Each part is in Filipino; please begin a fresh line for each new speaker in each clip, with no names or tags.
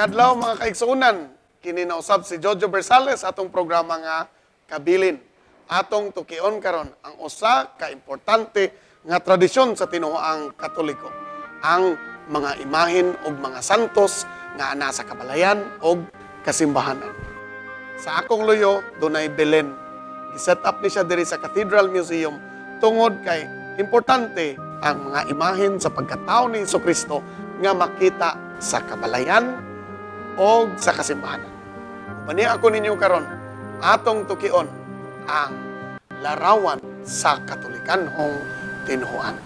Mayong adlaw mga kaigsuunan, kininausab si Jojo Bersales atong programa nga Kabilin. Atong tukion karon ang usa ka importante nga tradisyon sa tinuohang Katoliko, ang mga imahen ug mga santos nga ana sa kabalayan ug kasimbahanan. Sa akong luyo dunay Belen. Giset up ni siya diri sa Cathedral Museum tungod kay importante ang mga imahen sa pagkatao ni Jesucristo nga makita sa kabalayan o sa kasimbahanan. Mani ako ninyo karon atong tukion ang larawan sa Katolikanhong Tinuohan.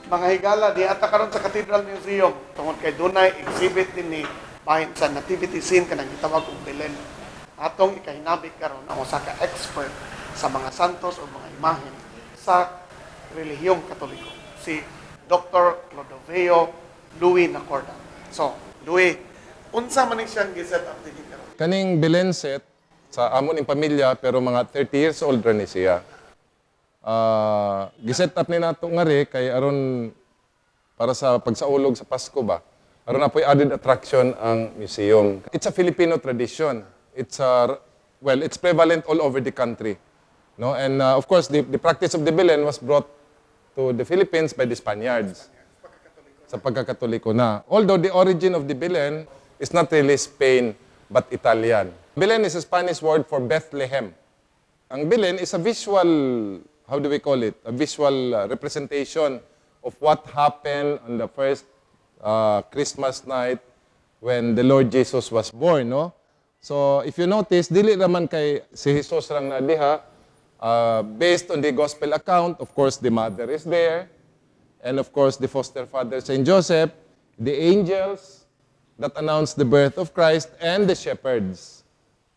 Mga higala, di ata karon sa Cathedral Museum tungod kay dunay exhibit din ni bahin sa nativity scene kanang gitawag og Belen. Atong ikahinabik karon ang usa ka expert sa mga santos o mga imahen sa relihiyong Katoliko, si Dr. Clodoveo Louis Nacorda. So, Louis, unsa man ni siyang giset up dinhi karon?
Kaning Belen set sa amon ing pamilya pero mga 30 years old ra ni siya. Giset up ni nato nga ri kay aron para sa pagsaulog sa Pasko ba. Aron na po'y added attraction ang museum. It's a Filipino tradition. It's it's prevalent all over the country. No? And of course, the practice of the Belen was brought to the Philippines by the Spaniards. Sa pagkakatoliko na. Although the origin of the Belen is not really Spain, but Italian. Belen is a Spanish word for Bethlehem. Ang Belen is a visual, how do we call it? A visual representation of what happened on the first Christmas night when the Lord Jesus was born, no? So, if you notice, dili naman kay si Jesus rang na diha, based on the gospel account, of course, the mother is there, and of course, the foster father, Saint Joseph, the angels that announced the birth of Christ, and the shepherds.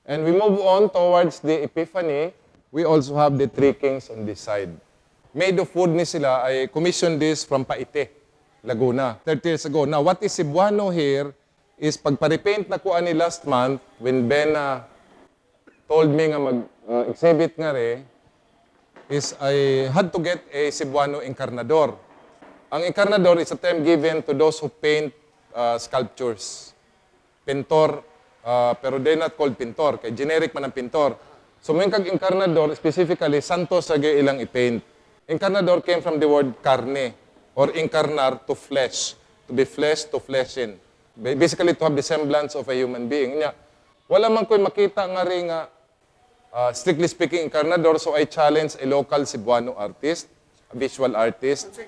And we move on towards the Epiphany. We also have the three kings on this side. Made of wood ni sila, I commissioned this from Paite, Laguna, 30 years ago. Now, what is Cebuano here is pagpa-repaint na kuha ni last month when Ben told me nga mag-exhibit nga rin, is I had to get a Cebuano encarnador. Ang encarnador is a term given to those who paint sculptures. Pintor, pero they're not called pintor, kay generic man ang pintor. So, may kag-encarnador, specifically, santos sa ilang i-paint. Encarnador came from the word carne, or encarnar, to flesh. To be flesh, to flesh in. Basically, to have the semblance of a human being. Wala man ko'y makita nga rin strictly speaking, encarnador, so I challenge a local Cebuano artist, a visual artist,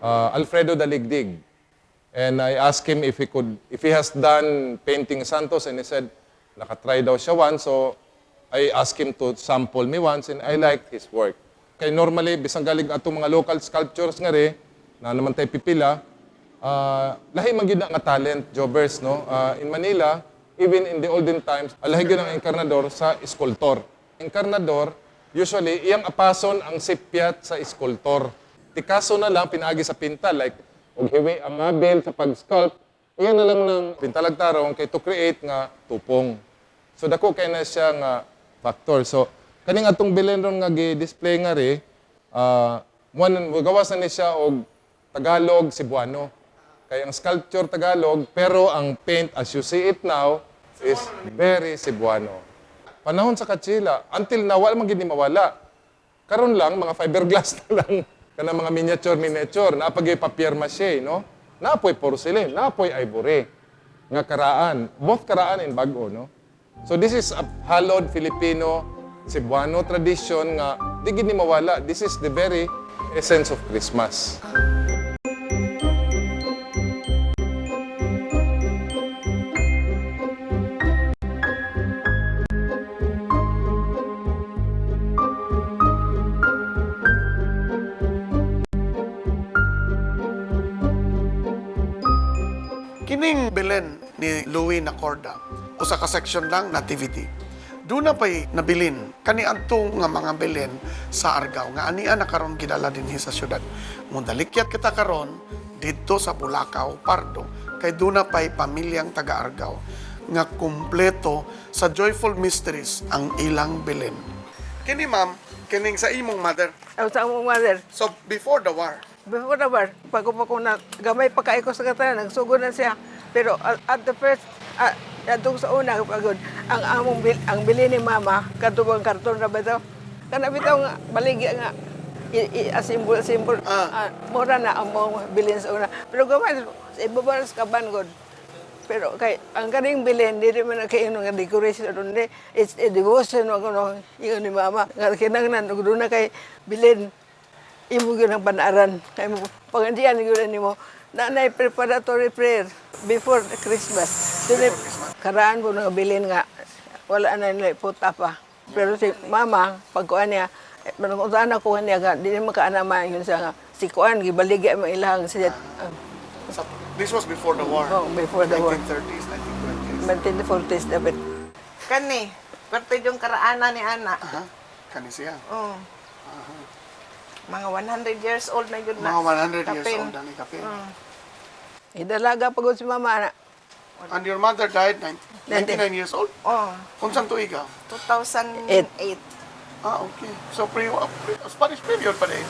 Alfredo Daligdig. And I asked him if he has done painting santos, and he said, nakatry daw siya once, so I asked him to sample me once and I liked his work. Kaya normally, bisang galing atong mga local sculptures nga rin, na naman tayo pipila, lahi man yun nga talent, jobbers, no? In Manila, even in the olden times, lahi yun ang encarnador sa eskultor. Encarnador, usually, iyang apason ang sipyat sa eskultor. Tikaso na lang, pinaagi sa pinta, like, og hiwi ang abil sa pag-sculpt, iyan na lang ng pintalagtarong kay to create nga tupong. So, dako kay na siya nga factor. So, kaning atong Belen ron nga gi-display nga ri, gawas na ni siya og Tagalog, Cebuano. Kaya ang sculpture Tagalog, pero ang paint, as you see it now, is very Cebuano. Panahon sa Kachila, until now, wala man gid ni mawala. Karon lang, mga fiberglass na lang, kana mga miniature, napagay papier mache, no? Napoy porcelain, napoy ivory, nga karaan. Both karaan and bago, no? So this is a hallowed Filipino Cebuano tradition nga di gid ni mawala. This is the very essence of Christmas.
Kaning Belen ni Louis Nacorda, usa ka section lang, nativity. Doon na pa'y nabilin, kani adto nga mga Belen sa Argao, nga ania na karon gidala dinhi sa syudad. Mundalikyat kita karon dito sa Bulacau, Pardo, kay doon na pa'y pamilyang taga-Argao, nga kumpleto sa joyful mysteries ang ilang Belen. Kini ma'am, kining sa imong mother.
Sa among mother.
So, before the war,
Before the war, pag na gamay pagkaiko sa katanan, nagsugod na siya. Pero at the first, atong sa una, pagod, ang bili ni mama, katubang karton na ba ito? Kana bitaw nga, baligya nga, simbol, mura na ang mga bilin sa una. Pero gamay, ibabaras ka bangod. Pero kay ang kaning bilin, di man na kayo nga decoration doon. It's a devotion ng yung ni mama. Nga kinangnan, doon na kay bilin, imo gyud ang panaran kay mo pangandian gyud nimo na preparatory prayer before the Christmas. Dili karaan po nga bilin nga wala na nila puta pa. Pero si mama pagkuan niya manungutan ako niya ga dili makaanama yun sa si kuan gibaligya mo ilang siya.
so, this was before the war.
Oh, before the war.
1930s, 1920s.
1940s dapat.
Kani, parte yung karaanan ni Ana.
Aha, kani siya.
Oh. Mga 100 years old na yun na.
Mga 100 years
kapin.
old na ni Kapin.
Idalaga pagod si mama na.
And your mother died 99 years old?
Oh,
Kung tuig ka?
2008.
Ah, okay. So, Spanish period pa din.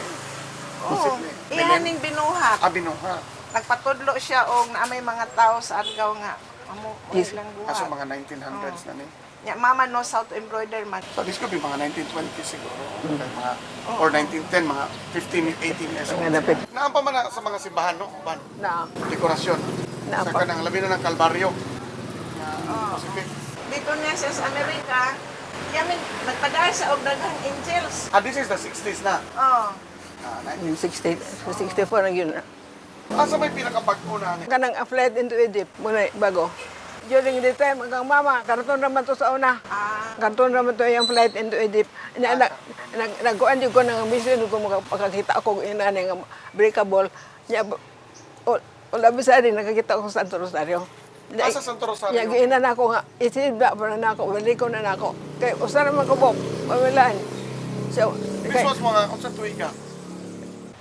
Oh, ihaning binuhat.
Binuha.
Nagpatudlo siya o naamay mga tao sa Argao nga. Amo,
Yes.
ilang
Kaso
buhat.
mga 1900s na ni.
Ya, mama knows how to embroider man.
So, this could be mga 1920s siguro. Okay, mga, or 1910, mga 15, 18 years old.
Nga dapat
Naampa man na sa mga simbahan, no? Ban,
na
dekorasyon. Sa
Naampa.
kanang labi na ng Kalbaryo. Pacific.
Dito niya siya sa Amerika. Yamin, nagpadaan sa og daghang angels.
This is the 60s na.
Oh.
64 na yun.
Asa may pinakabag-o na ni?
Kanang flight into Egypt, muna bago. During the time, hanggang mama, karton naman to sa una. Karton naman to yung flight into Egypt. Nagkuhan din ko ng mission ko makakita ako ina ng breakable. Wala bisa din, nakakita ko sa Santo Rosario.
Asa Santo Rosario?
Ina na ako nga, isinda pa na ako, balik ko na ako. Kaya usa naman ko po, pamilaan. So,
This was mga, kung saan tuig ka?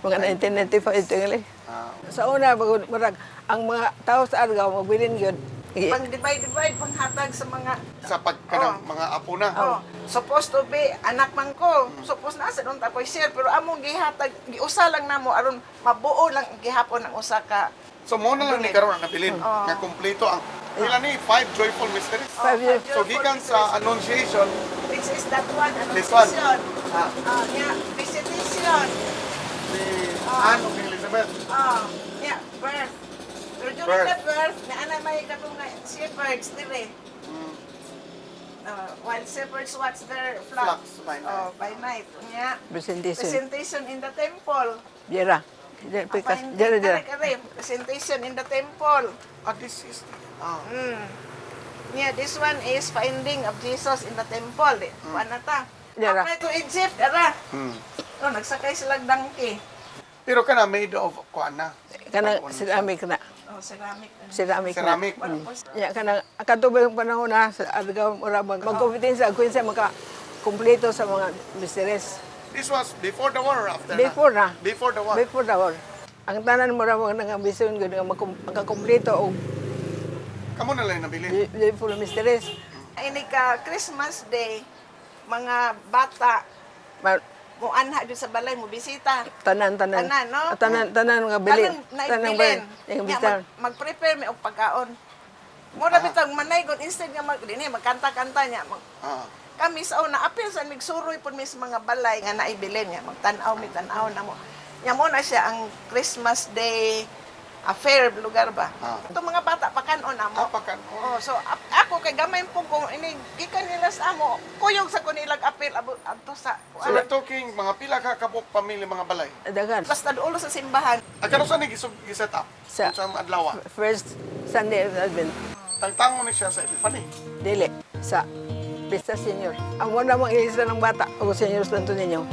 mga 1995 ito nga Sa una, marag, ang mga tao sa Argao, magbilin yun.
Pang-divide, panghatag sa mga...
Sa pagkanang mga apo na.
Oh, supposed to be anak man ko. Supposed na sa doon tapoy share pero among gihatag giusa lang namo aron mabuo lang gihapon ang usa ka.
So, mo na lang ni karon ang nabilin. Nga kumpleto ang ilan ni 5 joyful mysteries.
5 years.
So, gikan sa Annunciation,
Which is that one,
This one.
Annunciation.
Ah.
Yeah, Visitation.
si Anne of Elizabeth.
Yeah, birth. Pero during
Birth.
the birth, na ana may katong nga shepherds dire. While shepherds watch their flocks.
Flocks by night.
By night. Yeah.
Presentation.
Presentation in the temple.
Dira. Dira.
Presentation in the temple.
This is...
Yeah, this one is finding of Jesus in the temple. Ano ta?
Dara.
Apply to Egypt, dara. Oh, nagsakay sila donkey.
Pero kana made of kuan na.
Kanang ceramic na.
Oh, ceramic.
Ceramic.
Ceramic.
Ya kanang katubang panahon na sa Argao ora magkompetensya ako sa maka kumpleto sa mga mysteries.
This was before the war or after
Before na.
Before the war.
Before the war. Ang tanan mo ra mga ambisyon gud nga makakumpleto og
Kamo na lang nabilin.
full mysteries.
Ini ka Christmas Day, mga bata mo anha dun sa balay mo bisita.
Tanan.
Tanan, no?
Tanan nga bili.
Tanang
bili. Yung
Nya,
bisan.
mag-prepare mi og pagkaon. Mura bitang manay gud instead nga dinhi magkanta-kanta nya. Kami sa una apil sa migsuroy pud mi sa mga balay nga naibilin nya magtan-aw na mo. Nya mo na siya ang Christmas Day affair lugar ba. Itong mga bata pakanon na mo.
Pakanon.
Oh, so ako kay gamay po kung ini gikan nila sa amo kuyog sa kunilag apil adto sa
So we're talking mga pila ka kabuk pamilya mga balay.
Dagan.
basta dulo sa simbahan.
Agkano sa ni giset up?
Sa-
Sa adlaw.
First Sunday of Advent.
Tangtango ni siya sa Epiphany.
Dili sa Pista Senior. Amo na mga ilista ng bata o senior Santo Niño.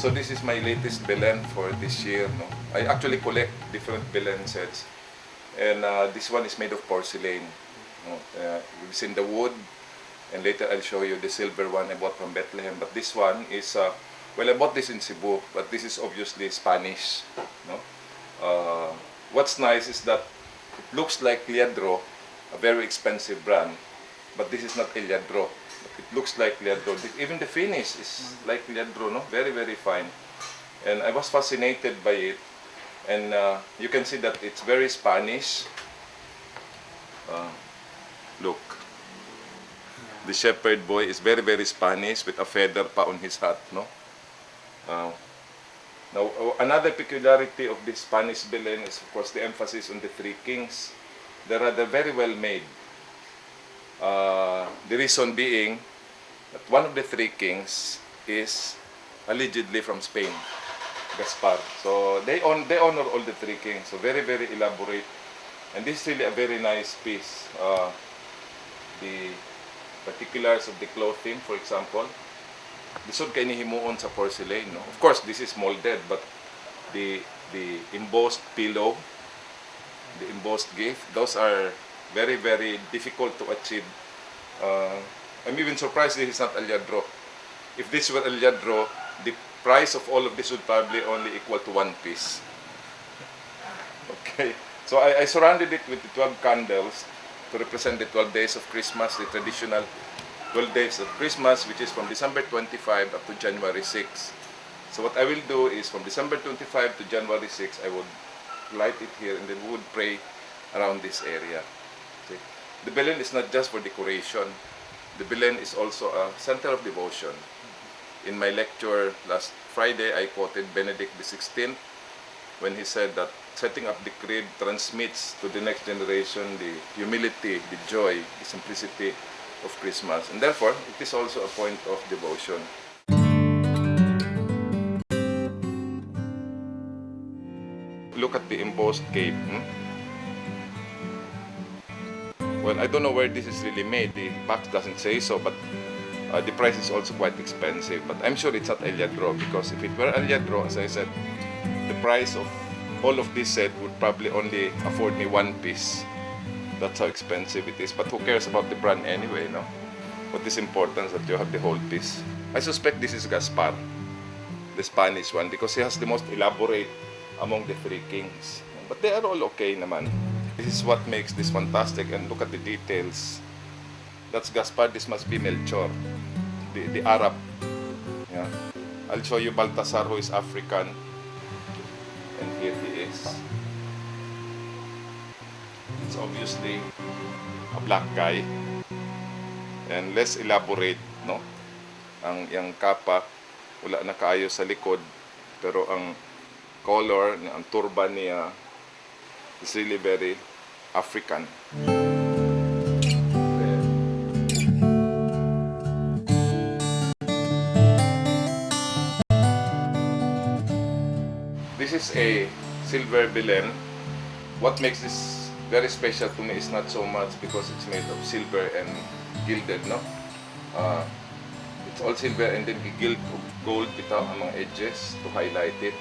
So this is my latest Belen for this year. No? I actually collect different Belen sets. And this one is made of porcelain. No? You've seen the wood, and later I'll show you the silver one I bought from Bethlehem. But this one is, well, I bought this in Cebu, but this is obviously Spanish. No? What's nice is that it looks like Liadro, a very expensive brand, but this is not a Liadro. It looks like Liadro. Even the finish is like Liadro, no? Very, very fine. And I was fascinated by it. And you can see that it's very Spanish. Look. The shepherd boy is very, very Spanish with a feather pa on his hat, no? Now, another peculiarity of this Spanish Belen is, of course, the emphasis on the three kings. They're very well made. The reason being that one of the three kings is allegedly from Spain, Gaspar. So they honor all the three kings. So very, very elaborate. And this is really a very nice piece. The particulars of the clothing, for example, lisod kay ni himuon sa porcelain. No? Of course, this is molded, but the embossed pillow, the embossed gift, those are very, very difficult to achieve. I'm even surprised this is not El Lladro. If this were El Lladro, the price of all of this would probably only equal to one piece. Okay, so I surrounded it with the 12 candles to represent the 12 days of Christmas, the traditional 12 days of Christmas, which is from December 25 up to January 6. So what I will do is from December 25 to January 6, I would light it here and then we would pray around this area. See? The Belen is not just for decoration. The Belen is also a center of devotion. In my lecture last Friday, I quoted Benedict XVI when he said that setting up the crib transmits to the next generation the humility, the joy, the simplicity of Christmas. And therefore, it is also a point of devotion. Look at the embossed cape. Well, I don't know where this is really made. The box doesn't say so, but the price is also quite expensive. But I'm sure it's not El Lladro, because if it were El Lladro, as I said, the price of all of this set would probably only afford me one piece. That's how expensive it is. But who cares about the brand anyway, no? What is important is that you have the whole piece. I suspect this is Gaspar, the Spanish one, because he has the most elaborate among the three kings. But they are all okay naman. This is what makes this fantastic, and look at the details. That's Gaspar, this must be Melchor, the Arab. Yeah. I'll show you Baltasar, who is African. And here he is. It's obviously a black guy. And less elaborate, no? Yung kapa, wala na kaayo sa likod. Pero ang color, ang turban niya, is really very African. This is a silver Belen. What makes this very special to me is not so much because it's made of silver and gilded, no? It's all silver and then gild gold bitaw ang mga edges to highlight it.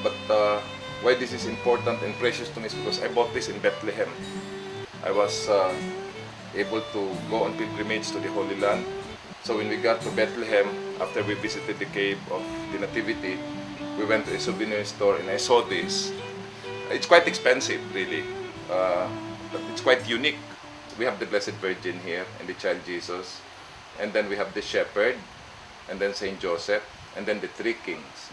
But why this is important and precious to me is because I bought this in Bethlehem. I was able to go on pilgrimage to the Holy Land. So when we got to Bethlehem, after we visited the cave of the Nativity, we went to a souvenir store and I saw this. It's quite expensive, really, but it's quite unique. We have the Blessed Virgin here and the Child Jesus, and then we have the Shepherd, and then Saint Joseph, and then the three kings.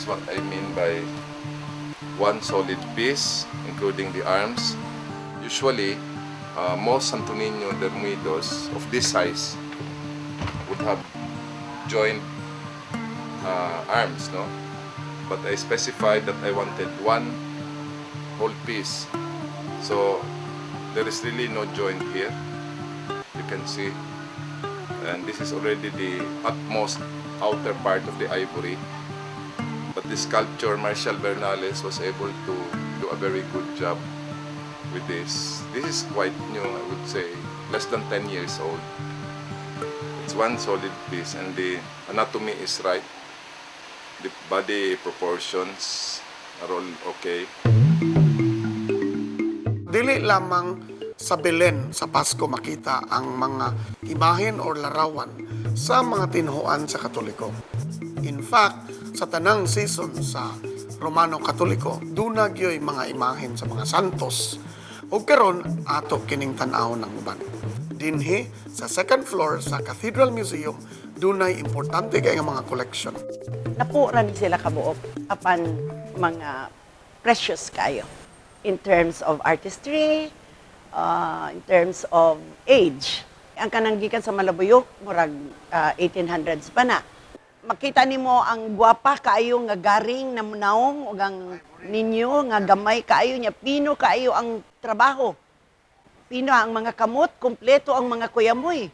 What I mean by one solid piece, including the arms. Usually, most Santo Niño Dormidos of this size would have joined arms, no? But I specified that I wanted one whole piece. So there is really no joint here. You can see and this is already the utmost outer part of the ivory. But the sculptor Marcial Bernales was able to do a very good job with this. This is quite new, I would say, less than 10 years old. It's one solid piece, and the anatomy is right. The body proportions are all okay.
Dili lamang sa Belen sa Pasko makita ang mga imahen or larawan sa mga tinuohan sa Katoliko. In fact, sa tanang season sa Romano Katoliko, dunag yo'y mga imahen sa mga santos. O karon ato kining tan-aw ng uban. Dinhi sa second floor sa Cathedral Museum, dunay importante kay nga mga collection.
Napura ni sila kabuok apan mga precious kayo in terms of artistry, in terms of age. Ang kanang gikan sa Malabuyok, murag 1800s pa na. Makita nimo ang gwapa kaayo nga garing na munaong ug ang ninyo nga gamay kaayo nya pino kaayo ang trabaho. Pino ang mga kamot, kompleto ang mga kuyamoy.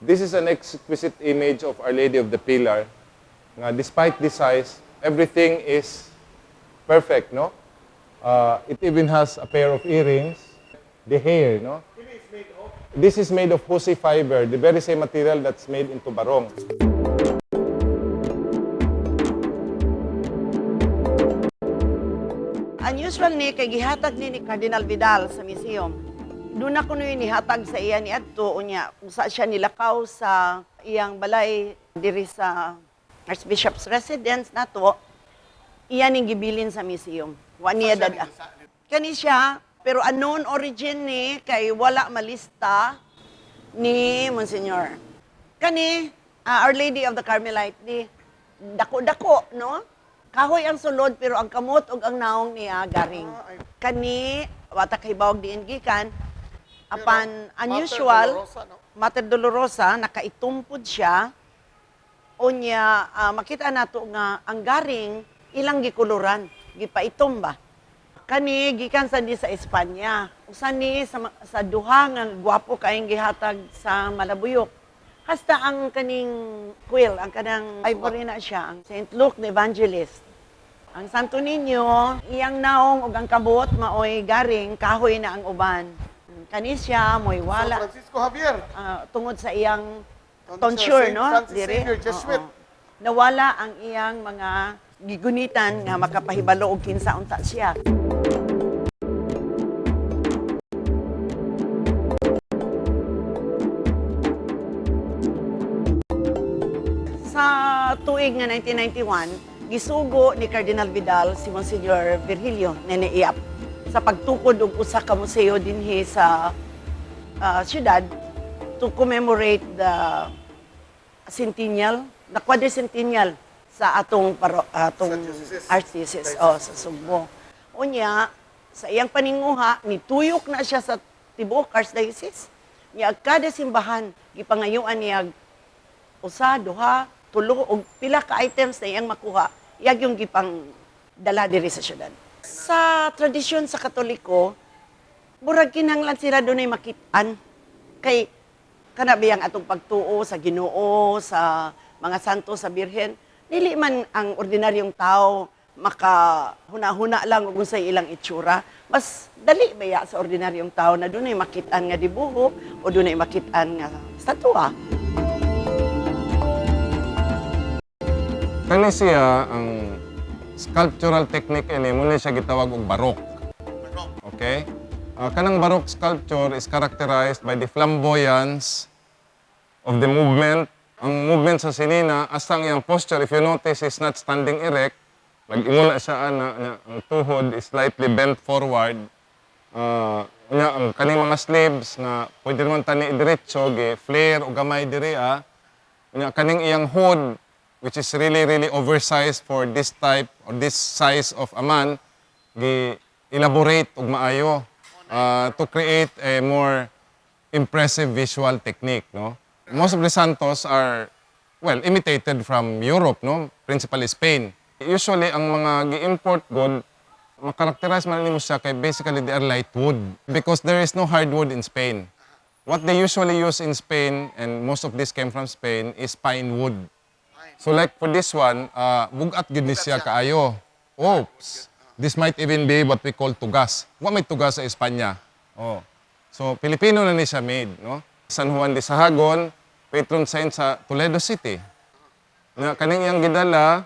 This is an exquisite image of Our Lady of the Pillar. Despite the size, everything is perfect, no? It even has a pair of earrings. The hair, no? This is made of Husi fiber, the very same material that's made into barong.
Unusual ni kay gihatag ni Cardinal Vidal sa museum. Doon ako nun nihatag sa iya ni Adto, unya, sa siya nilakaw sa iyang balay diri sa Archbishop's residence nato, iya ning gibilin sa museum. Wa niya dada. Kani siya, pero unknown origin ni kay wala malista ni Monsignor. Kani, Our Lady of the Carmelite, ni dako-dako, no? Kahoy ang sulod, pero ang kamot ug ang naong niya garing. Kani, wata kay bawag diin gikan, apan unusual, Mater Dolorosa, nakaitumpod siya, unya, makita nato nga ang garing, ilang gikuluran, gipaitom ba? Kani, gikan sa di sa Espanya. Usan ni sa duha nga gwapo kaayong gihatag sa Malabuyok. Hasta ang kaning quill, ang kanang ivory na siya, ang Saint Luke the Evangelist. Ang Santo Niño, iyang naong ug ang kabot maoy garing kahoy na ang uban. Kani siya moy wala.
San Francisco Javier.
Tungod sa iyang tonsure,
Saint
no?
Francis
Dire.
Xavier, Jesuit.
Nawala ang iyang mga gigunitan nga makapahibalo og kinsa unta siya. Sa tuig nga 1991, gisugo ni Cardinal Vidal si Monsignor Virgilio Neneiap sa pagtukod og usa ka museo dinhi sa syudad to commemorate the centennial, the quadricentennial sa atong archdiocese sa Sugbo. Unya, sa iyang paninguha, nituyok na siya sa tibuok archdiocese. Niya kada simbahan gipangayuan niya usa, duha, tulo og pila ka items na iyang makuha, iyag yung gipang dala diri sa syudad. Sa tradisyon sa Katoliko, murag kinahanglan sila dunay makitaan kay kanabiyang atong pagtuo sa Ginoo, sa mga santo, sa Birhen. Dili man ang ordinaryong tao makahuna-huna lang kung sa ilang itsura. Mas dali baya sa ordinaryong tao na dunay makitaan nga dibuho o dunay makitaan nga statua.
Kani siya ang sculptural technique ini muna siya gitawag og barok. Okay? Kanang baroque sculpture is characterized by the flamboyance of the movement. Ang movement sa sinina, hasta ang iyang posture, if you notice, is not standing erect. Nag-imula siya na ang tuhod is slightly bent forward. Ang kaning mga sleeves na pwede naman tani diretso, flare o gamay diri. Kaning iyang hood, which is really oversized for this type or this size of a man, elaborate og maayo to create a more impressive visual technique, no? Most of the santos are, well, imitated from Europe, no? Principally Spain. Usually, ang mga gi-import gold, makarakterize man nimo siya kay basically they are light wood because there is no hardwood in Spain. what they usually use in Spain, and most of this came from Spain, is pine wood. So like for this one, bugat gid ni siya kaayo. Oops. This might even be what we call tugas. What may tugas sa Espanya? Oh. So Filipino na ni siya made, no? San Juan de Sahagon, patron saint sa Toledo City. Na kaning iyang gidala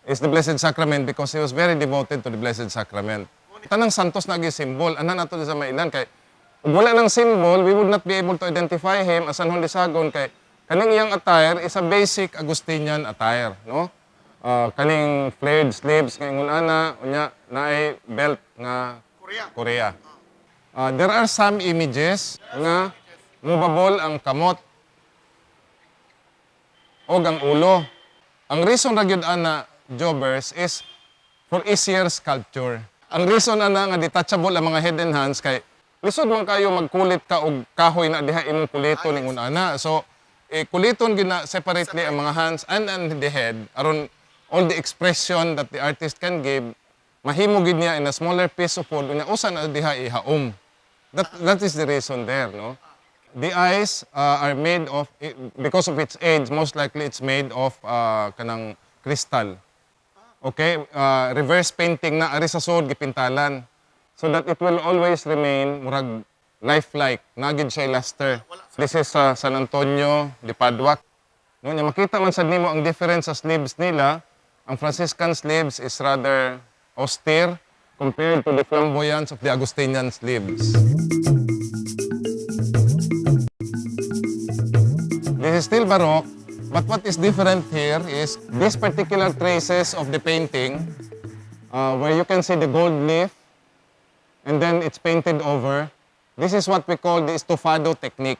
is the Blessed Sacrament because he was very devoted to the Blessed Sacrament. Tanang santos na gi-symbol, anan nato sa mailan kay kung wala ng symbol, we would not be able to identify him as San Juan de Sahagon kay kaning iyang attire is a basic Augustinian attire, no? Kaning flared sleeves nga ingon ana, unya naay belt nga Korea. There are some images nga mubabol ang kamot o ang ulo. Ang reason ra gyud ana jobbers is for easier sculpture. Ang reason ana nga detachable ang mga head and hands kay lisod man kayo magkulit ka og kahoy na diha imong kuliton ningon ana. So kuliton gina separately ang mga hands and the head aron all the expression that the artist can give mahimo gid niya in a smaller piece of wood unya usa na diha ihaom. That is the reason there, no? The eyes are made of because of its age, most likely it's made of kanang crystal. Okay, reverse painting na ari sa sud gipintalan. So that it will always remain murag lifelike, nagid siya luster. This is San Antonio de Padua. No, nya makita man sad nimo ang difference sa sleeves nila. Ang Franciscan sleeves is rather austere compared to the flamboyance of the Augustinian sleeves. This is still Baroque, but what is different here is these particular traces of the painting where you can see the gold leaf and then it's painted over. This is what we call the estofado technique.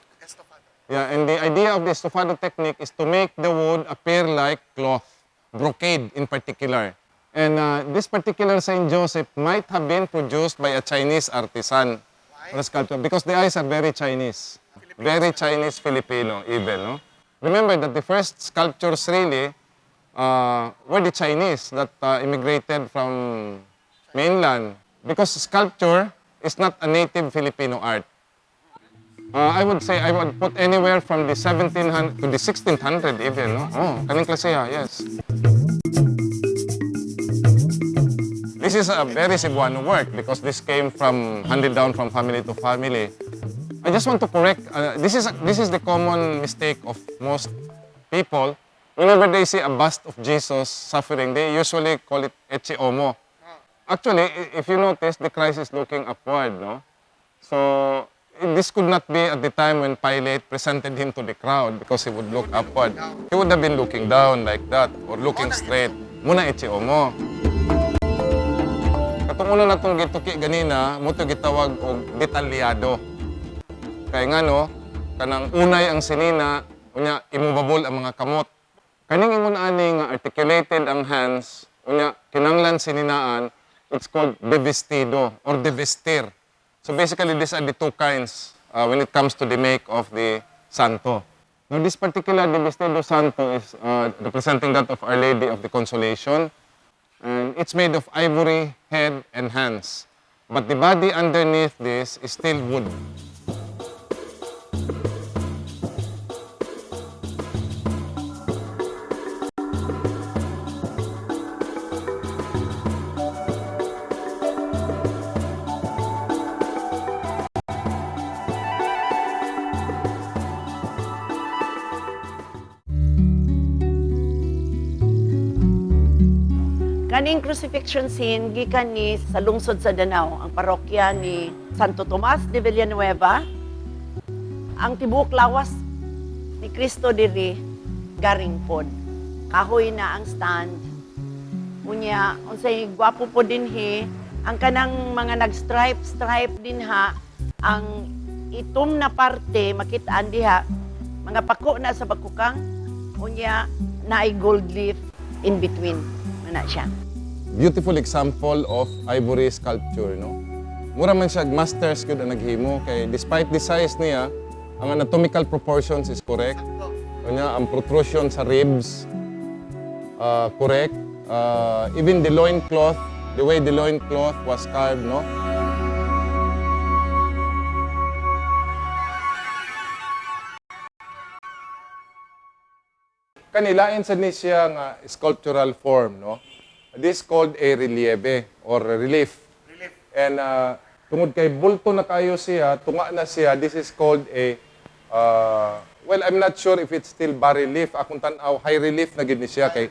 Yeah, and the idea of the estofado technique is to make the wood appear like cloth, brocade in particular. And this particular Saint Joseph might have been produced by a Chinese artisan or a sculptor because the eyes are very Chinese. Very Chinese Filipino even, no? Remember that the first sculptures really were the Chinese that immigrated from mainland. Because sculpture is not a native Filipino art. I would say I would put anywhere from the 1700 to the 1600 even, no? Oh, kaning klase yes. This is a very Cebuano work because this came from handed down from family to family. I just want to correct, this is the common mistake of most people. Whenever they see a bust of Jesus suffering, they usually call it Etche Homo. Actually, if you notice, the Christ is looking upward, no? So, this could not be at the time when Pilate presented him to the crowd because he would look upward. He would have been looking down like that or looking straight. Muna Etche Homo. Katong una na itong gituki ganina, mo ito gitawag og detalyado. Kaya nga no, kanang unay ang sinina, unya imubabol ang mga kamot. Kaning ingon ani nga articulated ang hands, unya kinanglan sininaan, it's called devestido or devestir. So basically, these are the two kinds when it comes to the make of the santo. Now, this particular devestido santo is representing that of Our Lady of the Consolation. And it's made of ivory, head, and hands. But the body underneath this is still wood.
Kaning crucifixion scene gikan ni sa lungsod sa Danao, ang parokya ni Santo Tomas de Villanueva. Ang tibuok lawas ni Cristo diri garing pod. Kahoy na ang stand. Unya unsay gwapo po dinhi ang kanang mga nag-stripe dinha ang itom na parte makitaan diha mga pako na sa bakukang unya naay gold leaf in between na siya.
Beautiful example of ivory sculpture, no? Mura man siya masters gyud ang naghimo kay despite the size niya, ang anatomical proportions is correct. Kanya ang protrusion sa ribs correct. Even the loincloth, the way the loincloth was carved, no? Kanilain sa ni siya nga sculptural form, no? This called a relieve or relief. And tungod kay bulto na kayo siya, tunga na siya, this is called a, well, I'm not sure if it's still bas relief. Akong tanaw, high relief na gid ni siya. Kay,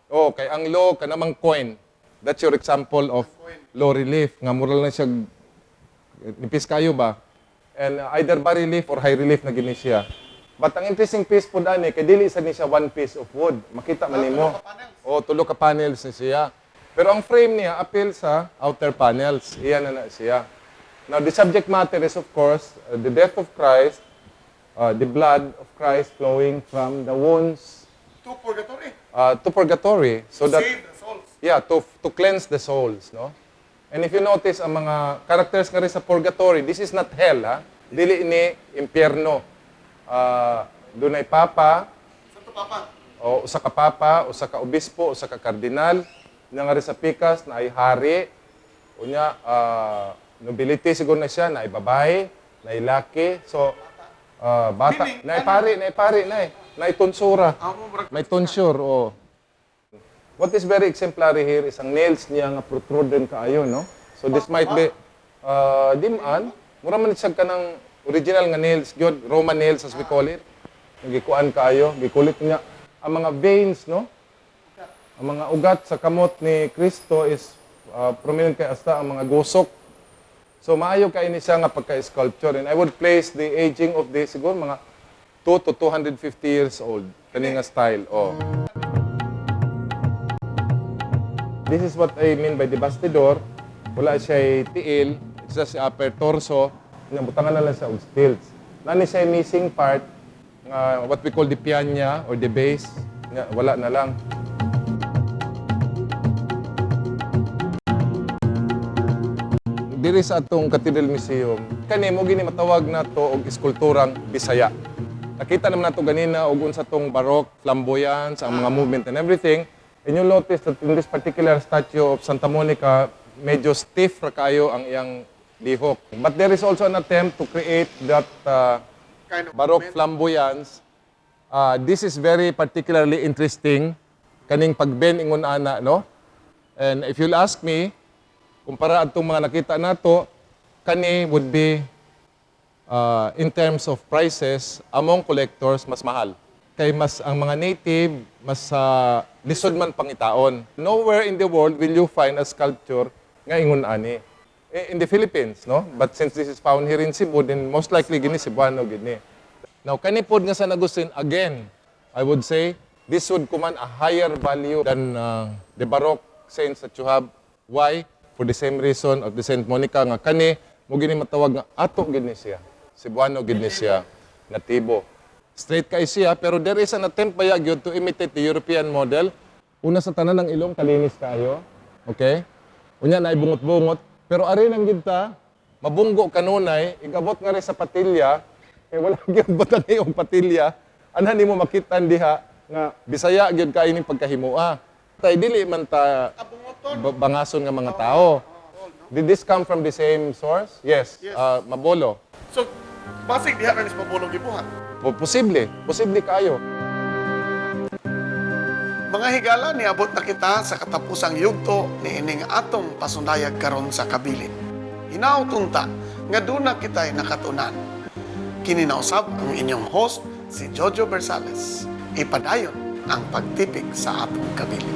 kay ang low, kanamang coin. That's your example of low relief. Nga mural na siya, nipis kayo ba? And either bas relief or high relief na gid ni siya. But ang interesting piece po dani, kay dili sa ni siya one piece of wood. Makita man nimo. Tulo ka panels na siya. Pero ang frame niya appeal sa outer panels. Iyan na siya. Now, the subject matter is, of course, the death of Christ, the blood of Christ flowing from the wounds
To purgatory.
to purgatory. So that,
Save the souls.
yeah, to cleanse the souls, no? And if you notice, ang mga characters nga rin sa purgatory, this is not hell, ha? Dili ni impyerno. Dunay papa,
Santo Papa.
o usa ka papa, usa ka obispo, usa ka kardinal, na nga rin sa pikas na ay hari, unya nobility siguro na siya, na ay babae, na ay laki, so bata, na ay pari, na ay tonsura, may tonsure, o. What is very exemplary here is ang nails niya nga protruded kaayo, no? So this might be, diman, mura man siya ka ng original nga nails, gyud Roman nails as we call it. Gikuan kaayo, gikulit niya. Ang mga veins, no? Ang mga ugat sa kamot ni Kristo is prominent kay hasta ang mga gusok. So maayo kay ni siya nga pagka-sculpture. And I would place the aging of this siguro mga 2 to 250 years old. Kani nga style. Oh. This is what I mean by the bastidor. Wala siya tiil. It's just upper torso. Nabutangan na lang siya og stilts. Nani siya missing part, what we call the pianya or the base. Wala na lang. Diri sa atong Cathedral Museum, kani mo gini matawag na to og eskulturang Bisaya. Nakita naman nato ganina og unsa tong baroque flamboyance, ang mga movement and everything. And you'll notice that in this particular statue of Santa Monica, medyo stiff ra kayo ang iyang lihok. But there is also an attempt to create that
Kind of
baroque flamboyance. This is very particularly interesting, kaning pagben ingon ana, no? And if you'll ask me, kumpara atong mga nakita nato, kani would be, in terms of prices, among collectors, mas mahal. Kay mas ang mga native, mas lisod man pangitaon. Nowhere in the world will you find a sculpture nga ingon ani. In the Philippines, no? But since this is found here in Cebu, then most likely gini Cebuano gini. Now, kanipod nga San Agustin, again, I would say, this would command a higher value than the Baroque saints that you have. Why? For the same reason of the Saint Monica nga kani, mo gini matawag nga ato gini siya. Cebuano gini siya, natibo. Straight kay siya, pero there is an attempt by gyud to imitate the European model. Una sa tanan ng ilong, kalinis kayo. Okay? Unya na ibungot-bungot. Pero ari nang kita, mabunggo kanunay, igabot nga rin sa patilya, kaya wala gyud butang iyong patilya, anhan nimo makitan diha nga Bisaya gyud kay ning pagkahimoa. Tay dili man ta bangason nga mga tao. Did this come from the same source? Yes. Mabolo.
So, basig diha na nis mabulong gibuhat.
Posible kayo.
Mga higala, niabot na kita sa katapusang yugto ni ining atong pasundayag karon sa Kabilin. Hinautunta nga duna kita'y nakatunan. Kininausab ang inyong host, si Jojo Bersales. Ipadayon ang pagtipig sa atong Kabilin.